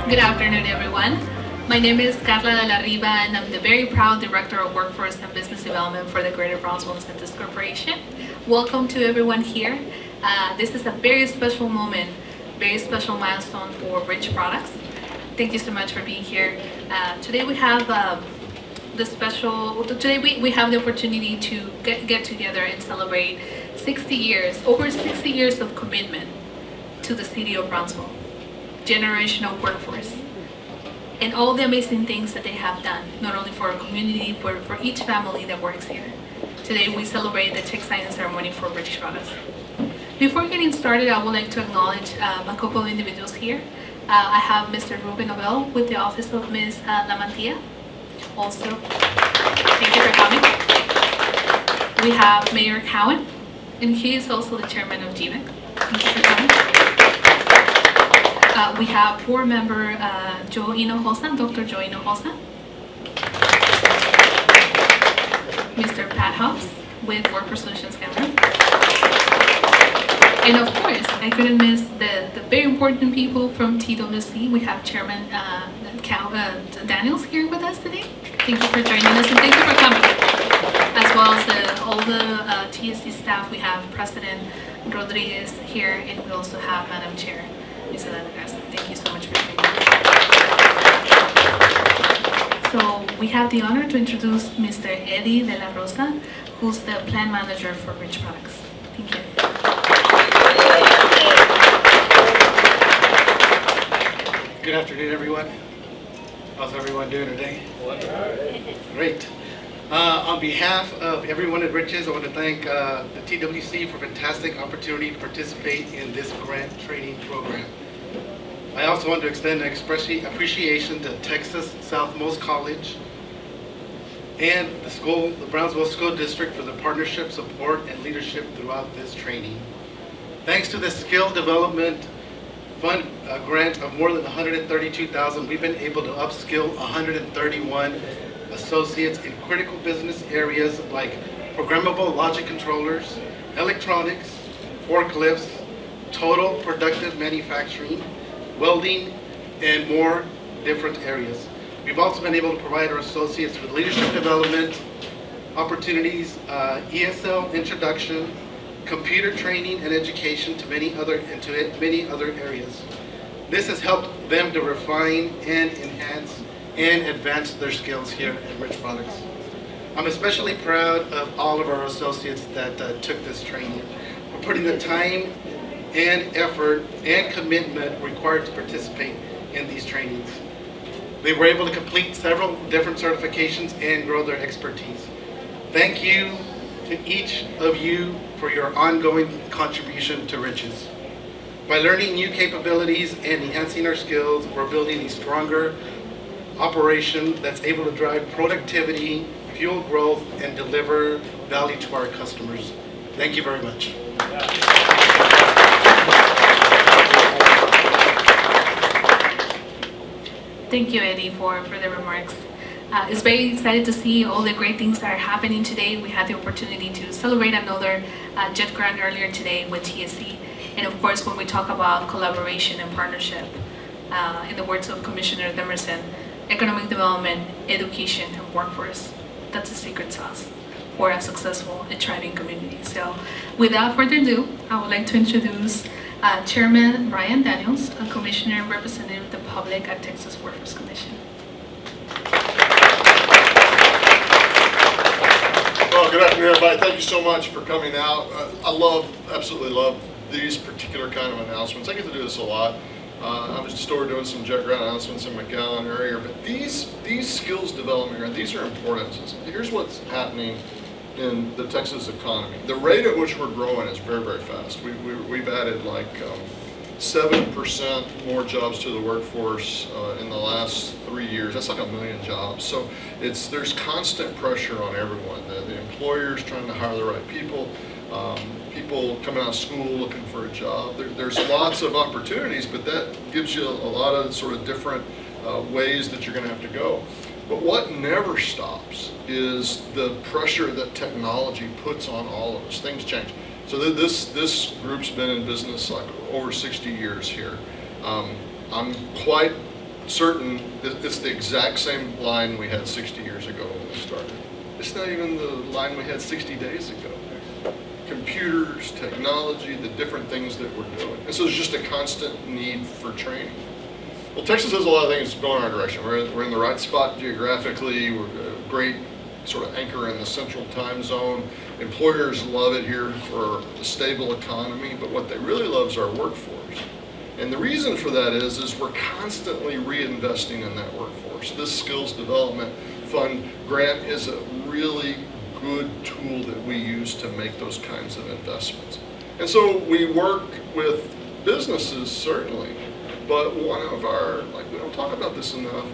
Good afternoon, everyone. My name is Carla de la Riva, and I'm the very proud Director of Workforce and Business Development for the Greater Brownsville Incentives Corporation. Welcome to everyone here. This is a very special moment, very special milestone for Rich Products. Thank you so much for being here. Today we have we have the opportunity to get together and celebrate 60 years, over 60 years of commitment to the city of Brownsville, generational workforce, and all the amazing things that they have done, not only for our community, but for each family that works here. Today we celebrate the check signing ceremony for Rich Products. Before getting started, I would like to acknowledge a couple of individuals here. I have Mr. Ruben Nobel with the office of Ms. Lamantia. Also, thank you for coming. We have Mayor Cowan, and he is also the chairman of GVEC. Thank you for coming. We have board member Joe Hinojosa, Dr. Joe Hinojosa. Mr. Pat Hobbs with Workforce Solutions Canada. And of course, I couldn't miss the very important people from TWC. We have Chairman Daniels here with us today. Thank you for joining us and thank you for coming. As well as all the TSC staff, we have President Rodriguez here, and we also have Madam Chair, Ms. Elena Garza. Thank you so much for being here. So we have the honor to introduce Mr. Eddie De La Rosa, who's the plant manager for Rich Products. Thank you. Good afternoon, everyone. How's everyone doing today? Great. On behalf of everyone at Riches, I want to thank the TWC for a fantastic opportunity to participate in this grant training program. I also want to extend an appreciation to Texas Southmost College and the Brownsville School District for the partnership, support, and leadership throughout this training. Thanks to the skill development fund grant of more than $132,000, we've been able to upskill 131 associates in critical business areas like programmable logic controllers, electronics, forklifts, total productive manufacturing, welding, and more different areas. We've also been able to provide our associates with leadership development opportunities, ESL introduction, computer training and education to many other areas. This has helped them to refine and enhance and advance their skills here at Rich Products. I'm especially proud of all of our associates that took this training, for putting the time and effort and commitment required to participate in these trainings. They were able to complete several different certifications and grow their expertise. Thank you to each of you for your ongoing contribution to Riches. By learning new capabilities and enhancing our skills, we're building a stronger operation that's able to drive productivity, fuel growth, and deliver value to our customers. Thank you very much. Thank you, Eddie, for the remarks. It's very excited to see all the great things that are happening today. We had the opportunity to celebrate another JET grant earlier today with TSC. And of course, when we talk about collaboration and partnership, in the words of Commissioner Demerson, economic development, education, and workforce, that's the secret sauce for a successful and thriving community. So without further ado, I would like to introduce Chairman Brian Daniels, a Commissioner representative of the public at Texas Workforce Commission. Well, good afternoon, everybody. Thank you so much for coming out. Absolutely love these particular kind of announcements. I get to do this a lot. I was just over doing some JET grant announcements in McAllen earlier, but these skills development, these are important. Here's what's happening in the Texas economy. The rate at which we're growing is very, very fast. We've added like 7% more jobs to the workforce in the last 3 years. That's like 1 million jobs. So there's constant pressure on everyone. The employers trying to hire the right people, people coming out of school looking for a job. There's lots of opportunities, but that gives you a lot of sort of different ways that you're going to have to go. But what never stops is the pressure that technology puts on all of us. Things change. So this group's been in business like over 60 years here. I'm quite certain that it's the exact same line we had 60 years ago when we started. It's not even the line we had 60 days ago. Computers, technology, the different things that we're doing. And so there's just a constant need for training. Well, Texas has a lot of things going our direction. We're in the right spot geographically. We're a great sort of anchor in the central time zone. Employers love it here for a stable economy, but what they really love is our workforce. And the reason for that is we're constantly reinvesting in that workforce. This Skills Development Fund grant is a really good tool that we use to make those kinds of investments. And so we work with businesses, certainly, but one of our, like we don't talk about this enough,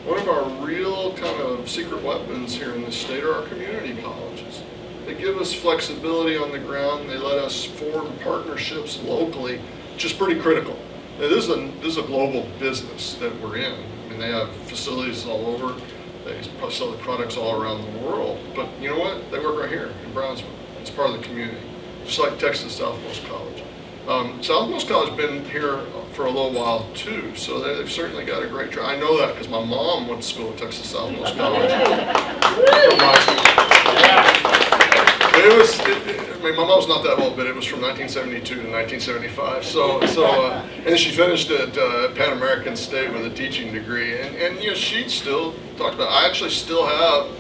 one of our real kind of secret weapons here in the state are our community colleges. They give us flexibility on the ground. They let us form partnerships locally, which is pretty critical. Now, this is a global business that we're in. I mean, they have facilities all over. They sell the products all around the world. But you know what? They work right here in Brownsville. It's part of the community, just like Texas Southmost College. Southmost College has been here for a little while too, so they've certainly got a great track. I know that because my mom went to school at Texas Southmost College. I mean, my mom's not that old, but it was from 1972 to 1975. And then she finished at Pan American State with a teaching degree, and you know, she still talked about. I actually still have.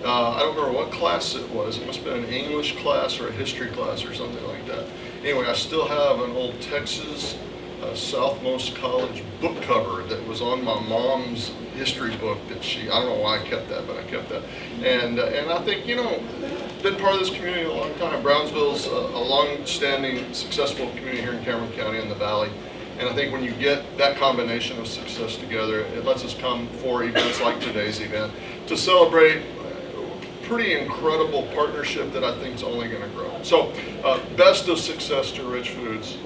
I don't remember what class it was. It must have been an English class or a history class or something like that. Anyway, I still have an old Texas Southmost College book cover that was on my mom's history book that I don't know why I kept that, but I kept that. And I think, you know, been part of this community a long time. Brownsville's a long-standing, successful community here in Cameron County in the Valley. And I think when you get that combination of success together, it lets us come for events like today's event to celebrate pretty incredible partnership that I think is only going to grow. So best of success to Rich Foods,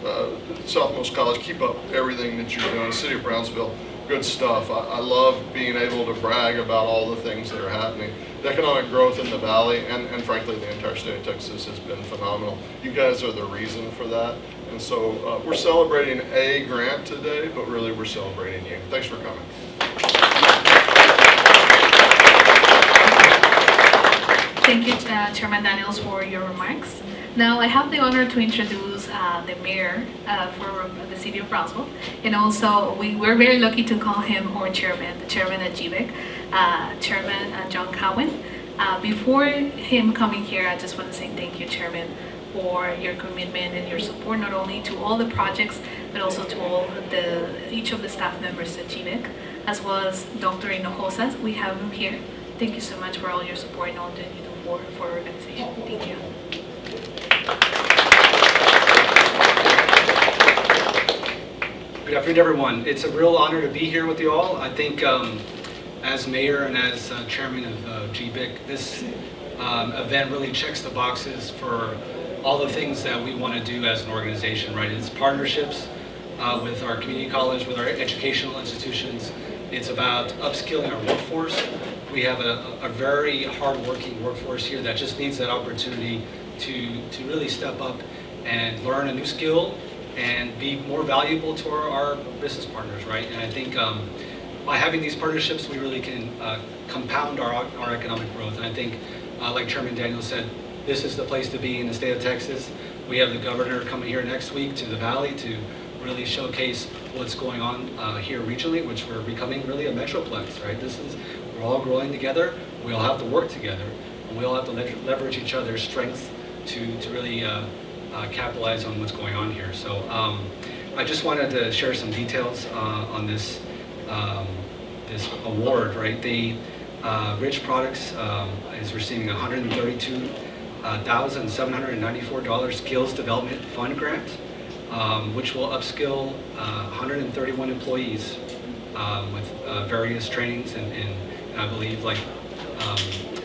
Southmost College. Keep up everything that you're doing. City of Brownsville, good stuff. I love being able to brag about all the things that are happening. The economic growth in the Valley and frankly the entire state of Texas has been phenomenal. You guys are the reason for that. And so we're celebrating a grant today, but really we're celebrating you. Thanks for coming. Thank you, Chairman Daniels, for your remarks. Now I have the honor to introduce the mayor for the city of Brownsville, and also we're very lucky to call him our chairman, the chairman at GBEC, Chairman John Cowan. Before him coming here, I just want to say thank you, Chairman, for your commitment and your support, not only to all the projects, but also to each of the staff members at GBEC, as well as Dr. Hinojosa. We have him here. Thank you so much for all your support and all that you do for our organization. Thank you. Good afternoon, everyone. It's a real honor to be here with you all. I think as mayor and as chairman of GBEC, this event really checks the boxes for all the things that we want to do as an organization, right? It's partnerships with our community college, with our educational institutions. It's about upskilling our workforce. We have a very hard-working workforce here that just needs that opportunity to really step up and learn a new skill and be more valuable to our business partners, right? And I think by having these partnerships, we really can compound our economic growth. And I think, like Chairman Daniels said, this is the place to be in the state of Texas. We have the governor coming here next week to the Valley to really showcase what's going on here regionally, which we're becoming really a metroplex, right? We're all growing together, we all have to work together, and we all have to leverage each other's strengths to really capitalize on what's going on here. So I just wanted to share some details on this this award, right? Rich Products is receiving $132,794 Skills Development Fund grant, which will upskill 131 employees with various trainings and I believe, like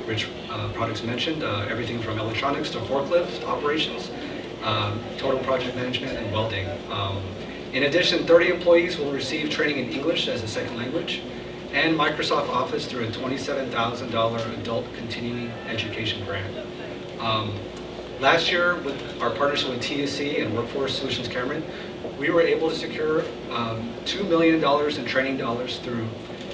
Rich Products mentioned, everything from electronics to forklift operations, total project management, and welding. In addition, 30 employees will receive training in English as a second language and Microsoft Office through a $27,000 adult continuing education grant. Last year, with our partnership with TSC and Workforce Solutions Cameron, we were able to secure $2 million in training dollars through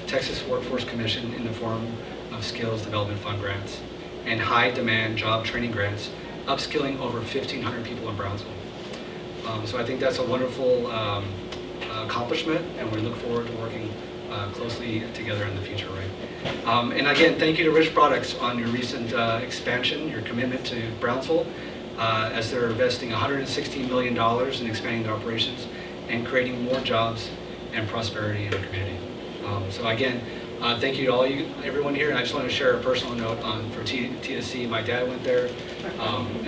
Texas Workforce Commission in the form of Skills Development Fund grants and high demand job training grants, upskilling over 1,500 people in Brownsville. So I think that's a wonderful accomplishment, and we look forward to working closely together in the future, right? And again, thank you to Rich Products on your recent expansion, your commitment to Brownsville, as they're investing $116 million in expanding their operations and creating more jobs and prosperity in our community. So again, thank you to all you, everyone here. And I just want to share a personal note for TSC. My dad went there.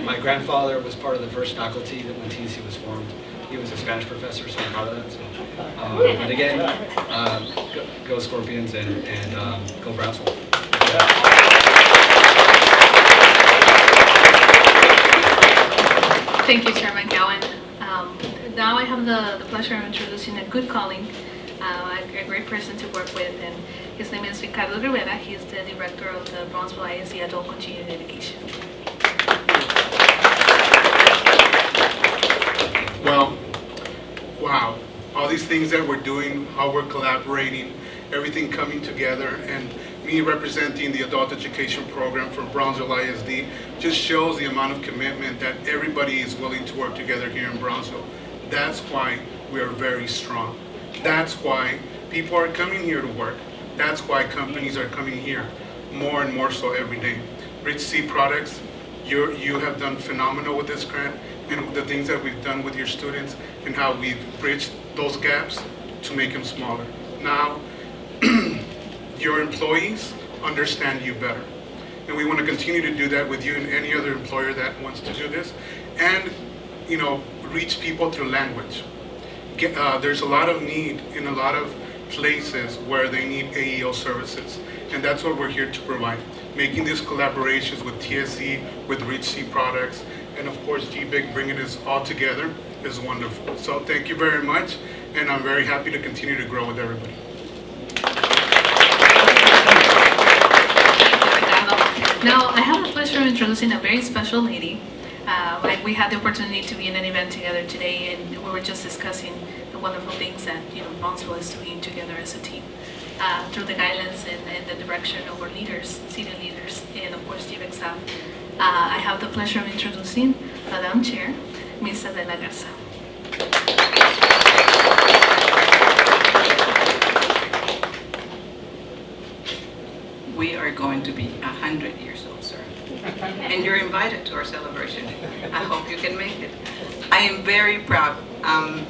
My grandfather was part of the first faculty that when TSC was formed. He was a Spanish professor, so I'm proud of that. So, and again, go Scorpions and go Brownsville. Thank you, Chairman Gowan. Now I have the pleasure of introducing a good colleague, a great person to work with, and his name is Ricardo Rivera. He is the director of the Brownsville ISD Adult Continuing Education. Well, wow, all these things that we're doing, how we're collaborating, everything coming together, and me representing the adult education program for Brownsville ISD just shows the amount of commitment that everybody is willing to work together here in Brownsville. That's why we are very strong. That's why people are coming here to work. That's why companies are coming here more and more so every day. Rich C Products, you have done phenomenal with this grant and the things that we've done with your students and how we've bridged those gaps to make them smaller. Now, your employees understand you better. And we want to continue to do that with you and any other employer that wants to do this. And, you know, reach people through language. There's a lot of need in a lot of places where they need AEO services. And that's what we're here to provide. Making these collaborations with TSC, with Rich C Products, and of course GBIC bringing us all together is wonderful. So thank you very much, and I'm very happy to continue to grow with everybody. Now, I have the pleasure of introducing a very special lady. We had the opportunity to be in an event together today, and we were just discussing the wonderful things that Brownsville is doing together as a team through the guidelines and the direction of our leaders, senior leaders, and of course GBIC staff. I have the pleasure of introducing Madam Chair, Ms. Adela Garza. We are going to be 100 years old, sir. And you're invited to our celebration. I hope you can make it. I am very proud. I'm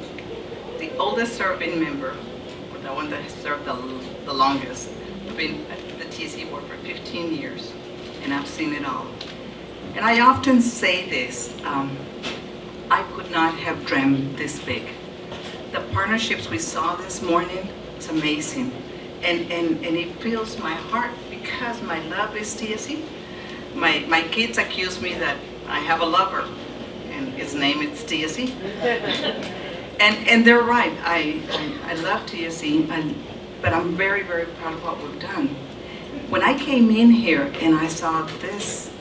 the oldest serving member, or the one that has served the longest. I've been at the TSC board for 15 years, and I've seen it all. And I often say this, I could not have dreamed this big. The partnerships we saw this morning, it's amazing. And it fills my heart because my love is TSC. My kids accuse me that I have a lover, and his name is TSC. and they're right, I love TSC, but I'm very, very proud of what we've done. When I came in here and I saw this,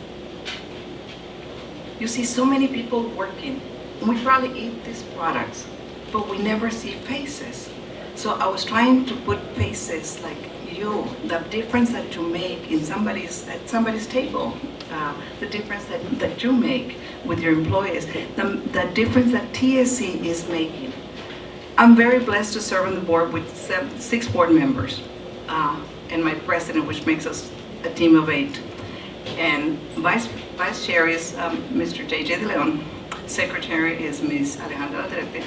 you see so many people working, and we probably eat these products, but we never see faces. So I was trying to put faces like you, the difference that you make at somebody's table, the difference that you make with your employees, the difference that TSC is making. I'm very blessed to serve on the board with 6 board members, and my president, which makes us a team of 8. And Vice Chair is Mr. J.J. De Leon. Secretary is Ms. Alejandra Aldrete.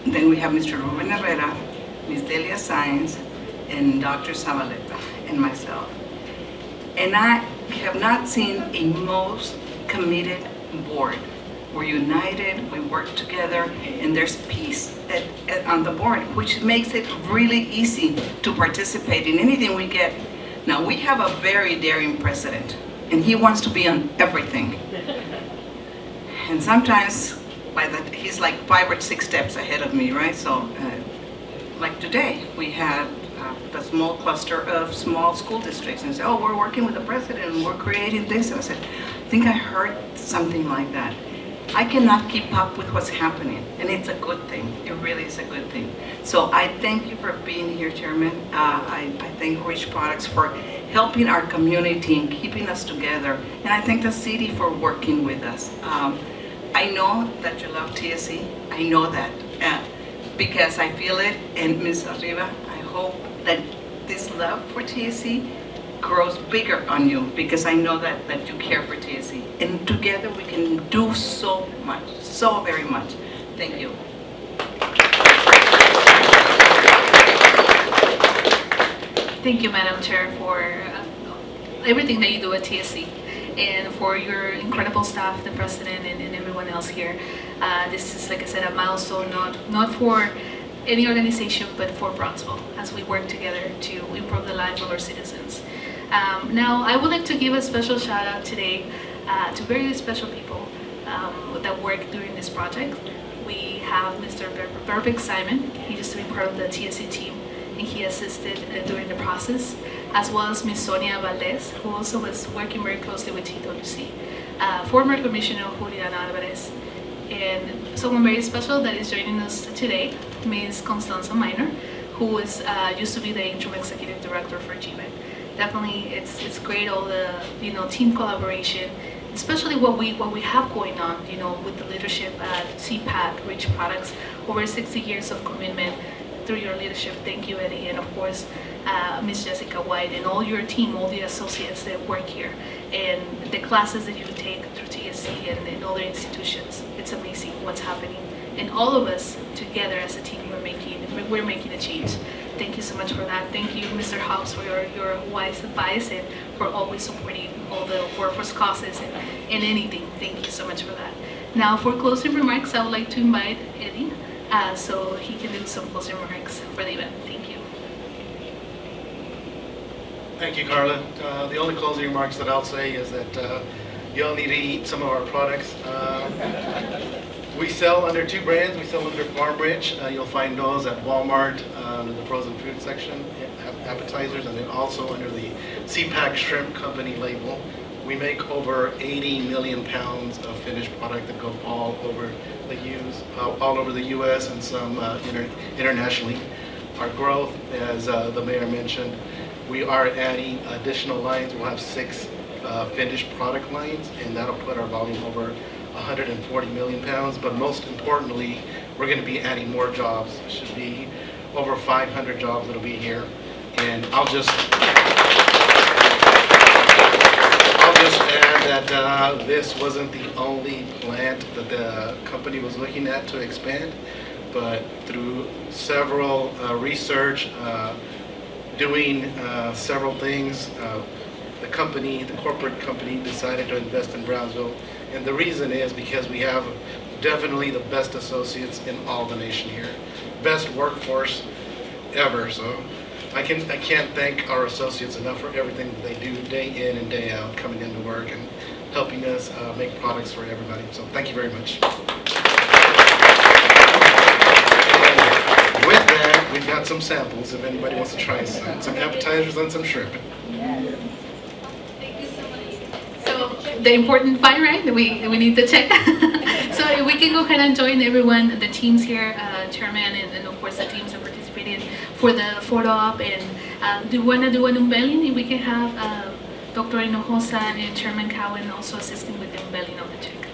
Then we have Mr. Ruben Herrera, Ms. Delia Saenz, and Dr. Zavaleta, and myself. And I have not seen a most committed board. We're united, we work together, and there's peace on the board, which makes it really easy to participate in anything we get. Now, we have a very daring president, and he wants to be on everything. And sometimes, he's like 5 or 6 steps ahead of me, right? So, like today, we had a small cluster of small school districts, and said, oh, we're working with the president, and we're creating this. And I said, I think I heard something like that. I cannot keep up with what's happening, and it's a good thing. It really is a good thing. So I thank you for being here, Chairman. I thank Rich Products for helping our community and keeping us together, and I thank the city for working with us. I know that you love TSC. I know that because I feel it, and Ms. Arriba, I hope that this love for TSC grows bigger on you, because I know that you care for TSC. And together we can do so much, so very much. Thank you. Thank you, Madam Chair, for everything that you do at TSC and for your incredible staff, the President, and everyone else here. This is, like I said, a milestone, not for any organization, but for Brownsville, as we work together to improve the life of our citizens. Now, I would like to give a special shout out today to very special people that work during this project. We have Mr. Berbik Simon. He used to be part of the TSC team, and he assisted during the process, as well as Ms. Sonia Valdez, who also was working very closely with TWC. Former Commissioner Juliana Alvarez, and someone very special that is joining us today, Ms. Constanza Minor, who is used to be the interim executive director for GBEC. Definitely, it's great, all the team collaboration, especially what we have going on, with the leadership at CPAC, Rich Products, over 60 years of commitment through your leadership. Thank you, Eddie, and of course, Ms. Jessica White and all your team, all the associates that work here, and the classes that you take through TSC and other institutions. It's amazing what's happening, and all of us together as a team, we're making a change. Thank you so much for that. Thank you, Mr. Hobbs, for your wise advice and for always supporting all the workforce causes and anything. Thank you so much for that. Now, for closing remarks, I would like to invite Eddie so he can do some closing remarks for the event. Thank you. Thank you, Carla. The only closing remarks that I'll say is that you all need to eat some of our products. We sell under 2 brands. We sell under Farm Rich. You'll find those at Walmart under the frozen food section, appetizers, and then also under the CPAC Shrimp Company label. We make over 80 million pounds of finished product that go all over the U.S. and some internationally. Our growth, as the mayor mentioned, we are adding additional lines. We'll have 6 finished product lines, and that'll put our volume over 140 million pounds, but most importantly, we're going to be adding more jobs. It should be over 500 jobs that'll be here. And I'll just add that this wasn't the only plant that the company was looking at to expand, but through several research, doing several things, the corporate company decided to invest in Brownsville. And the reason is because we have definitely the best associates in all the nation here. Best workforce ever. So I can't thank our associates enough for everything that they do day in and day out, coming into work and helping us make products for everybody. So thank you very much. And with that, we've got some samples if anybody wants to try some appetizers and some shrimp. The important part, right, that we need to check. So we can go ahead and join everyone, the teams here, chairman, and of course the teams that participated for the photo op. And do you want to do an unveiling? We can have Dr. Hinojosa and Chairman Cowan also assisting with the unveiling of the check.